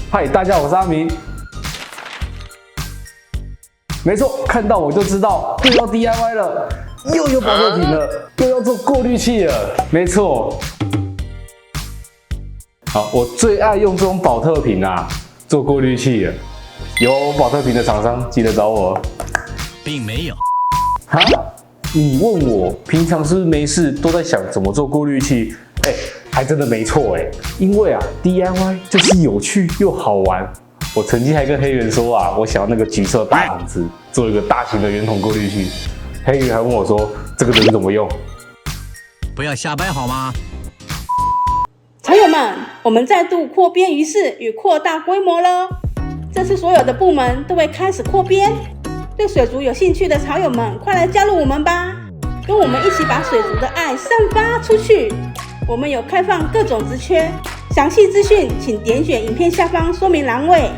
嗨，大家好，我是阿明。没错，看到我就知道又要 DIY 了，又有保特瓶了，又要做过滤器了。没错。好，我最爱用这种保特瓶啊，做过滤器了。有保特瓶的厂商记得找我。并没有。哈？你问我平常是不是没事都在想怎么做过滤器？还真的没错因为啊 DIY 就是有趣又好玩。我曾经还跟黑人说啊，我想要那个橘色大桶子做一个大型的圆筒过滤器。黑人还问我说这个能怎么用？不要瞎掰好吗？茶友们，我们再度扩编于世与扩大规模了。这次所有的部门都会开始扩编。对水族有兴趣的茶友们，快来加入我们吧！跟我们一起把水族的爱散发出去。我们有开放各种职缺，详细资讯请点选影片下方说明栏位。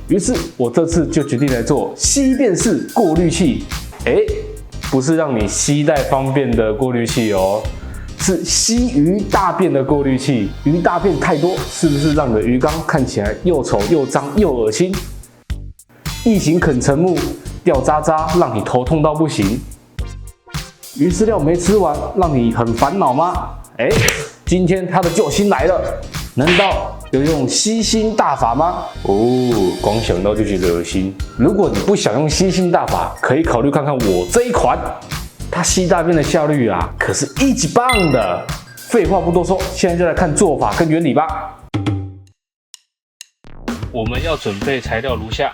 于是我这次就决定来做吸便式过滤器。不是让你携带方便的过滤器哦，是吸鱼大便的过滤器。鱼大便太多，是不是让你的鱼缸看起来又丑又脏又恶心？异形啃成木，掉渣渣，让你头痛到不行。鱼饲料没吃完，让你很烦恼吗？今天它的救星来了，难道有用吸星大法吗？光想到就觉得恶心。如果你不想用吸星大法，可以考虑看看我这一款，它吸大便的效率啊，可是一级棒的。废话不多说，现在就来看做法跟原理吧。我们要准备材料如下，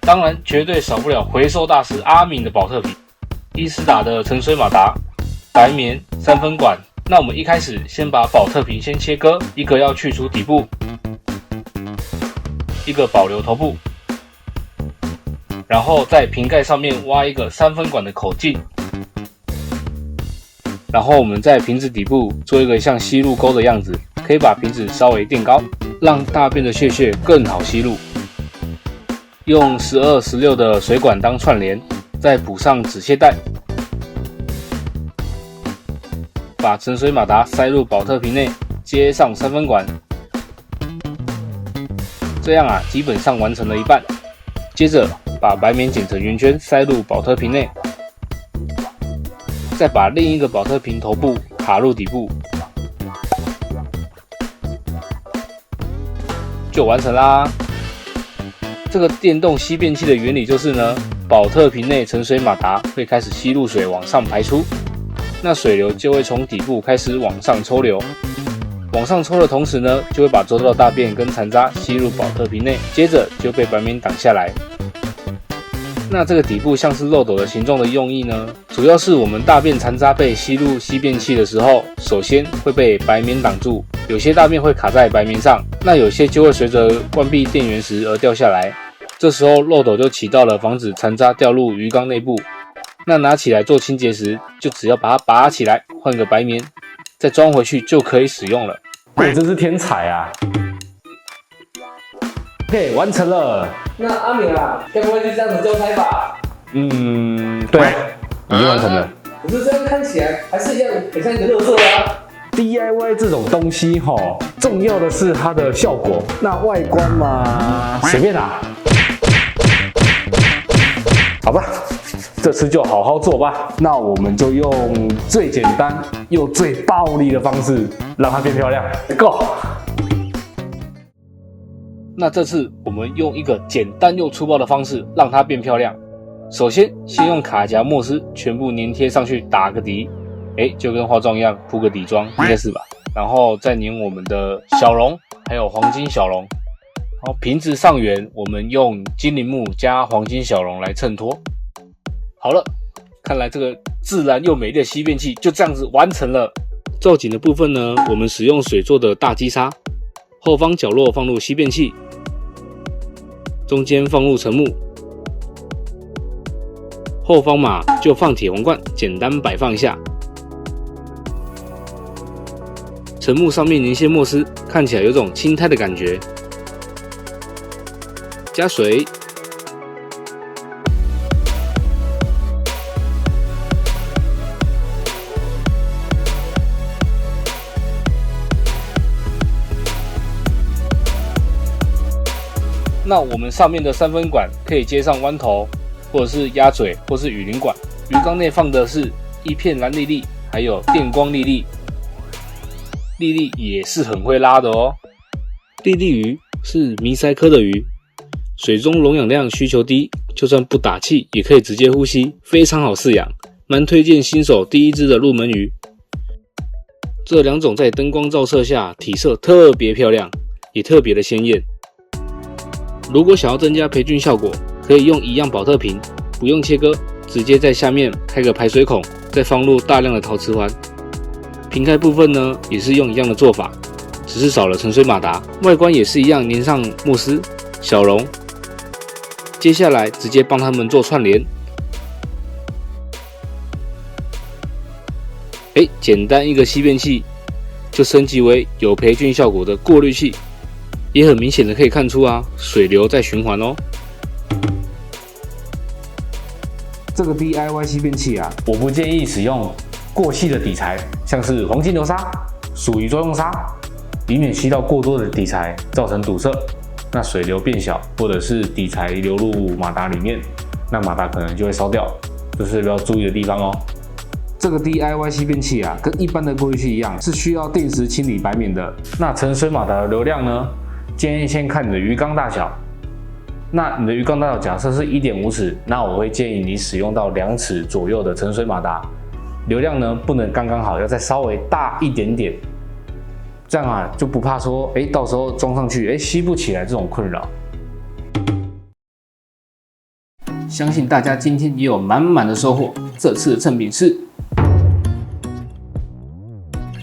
当然绝对少不了回收大师阿敏的保特瓶。伊斯达的沉水马达、白棉、3分管。那我们一开始先把保特瓶先切割，一个要去除底部，一个保留头部，然后在瓶盖上面挖一个3分管的口径，然后我们在瓶子底部做一个像吸入沟的样子，可以把瓶子稍微垫高，让大便的屑屑更好吸入。用12、16的水管当串联，再补上止泻带，把沉水马达塞入保特瓶内，接上3分管，这样啊，基本上完成了一半。接着把白棉剪成圆圈塞入保特瓶内，再把另一个保特瓶头部卡入底部，就完成啦。这个电动吸便器的原理就是呢，保特瓶内沉水马达会开始吸入水往上排出，那水流就会从底部开始往上抽流，往上抽的同时呢，就会把周遭的大便跟残渣吸入保特瓶内，接着就被白棉挡下来。那这个底部像是漏斗的形状的用意呢，主要是我们大便残渣被吸入吸便器的时候，首先会被白棉挡住，有些大便会卡在白棉上，那有些就会随着关闭电源时而掉下来。这时候漏斗就起到了防止残渣掉入鱼缸内部。那拿起来做清洁时，就只要把它拔起来，换个白棉，再装回去就可以使用了。我真是天才啊！完成了。那阿敏啊，该不会是这样子交差吧？对，已经完成了。可是这样看起来还是一样，很像一个垃圾啊。DIY 这种东西重要的是它的效果，那外观嘛，随便啦。好吧，这次就好好做吧。那我们就用最简单又最暴力的方式，让它变漂亮。Go！ 那这次我们用一个简单又粗暴的方式，让它变漂亮。首先用卡夹墨丝全部粘贴上去，打个底。就跟化妆一样，铺个底妆，应该是吧？然后再粘我们的小龙，还有黄金小龙。然后瓶子上缘，我们用精灵木加黄金小龙来衬托。好了，看来这个自然又美丽的吸便器就这样子完成了。造景的部分呢，我们使用水做的大击砂，后方角落放入吸便器，中间放入沉木，后方嘛就放铁皇冠，简单摆放一下。沉木上面粘些墨丝，看起来有种青苔的感觉。加水，那我们上面的3分管可以接上弯头，或者是鸭嘴，或是雨林管。鱼缸内放的是一片蓝粒粒，还有电光粒粒。粒粒也是很会拉的哦。粒粒鱼是迷鳃科的鱼，水中溶氧量需求低，就算不打气也可以直接呼吸，非常好饲养，蛮推荐新手第一支的入门鱼。这2种在灯光照射下体色特别漂亮，也特别的鲜艳。如果想要增加培菌效果，可以用一样保特瓶，不用切割，直接在下面开个排水孔，再放入大量的陶瓷环。瓶盖部分呢，也是用一样的做法，只是少了沉水马达，外观也是一样粘上慕斯、小龙。接下来直接帮它们做串联。简单一个吸便器，就升级为有培菌效果的过滤器，也很明显的可以看出啊，水流在循环哦。这个 DIY 吸便器啊，我不建议使用过细的底材，像是黄金流砂、属于专用砂，以免吸到过多的底材造成堵塞，那水流变小，或者是底材流入马达里面，那马达可能就会烧掉，这是要注意的地方哦。这个 DIY 吸便器啊，跟一般的过滤器一样，是需要定时清理白棉的。那沉水马达的流量呢，建议先看你的鱼缸大小。那你的鱼缸大小假设是 1.5 尺，那我会建议你使用到2尺左右的沉水马达，流量呢不能刚刚好，要再稍微大一点点，这样啊就不怕说到时候装上去吸不起来这种困扰。相信大家今天也有满满的收获。这次的赠品是，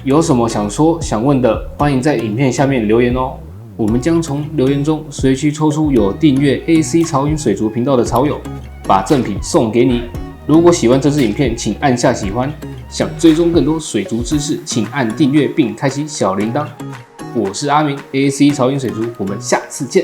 有什么想说想问的，欢迎在影片下面留言哦。我们将从留言中随机抽出有订阅 AC 潮音水族频道的潮友，把赠品送给你。如果喜欢这支影片，请按下喜欢。想追踪更多水族知识，请按订阅并开启小铃铛。我是阿明 AC 潮音水族，我们下次见。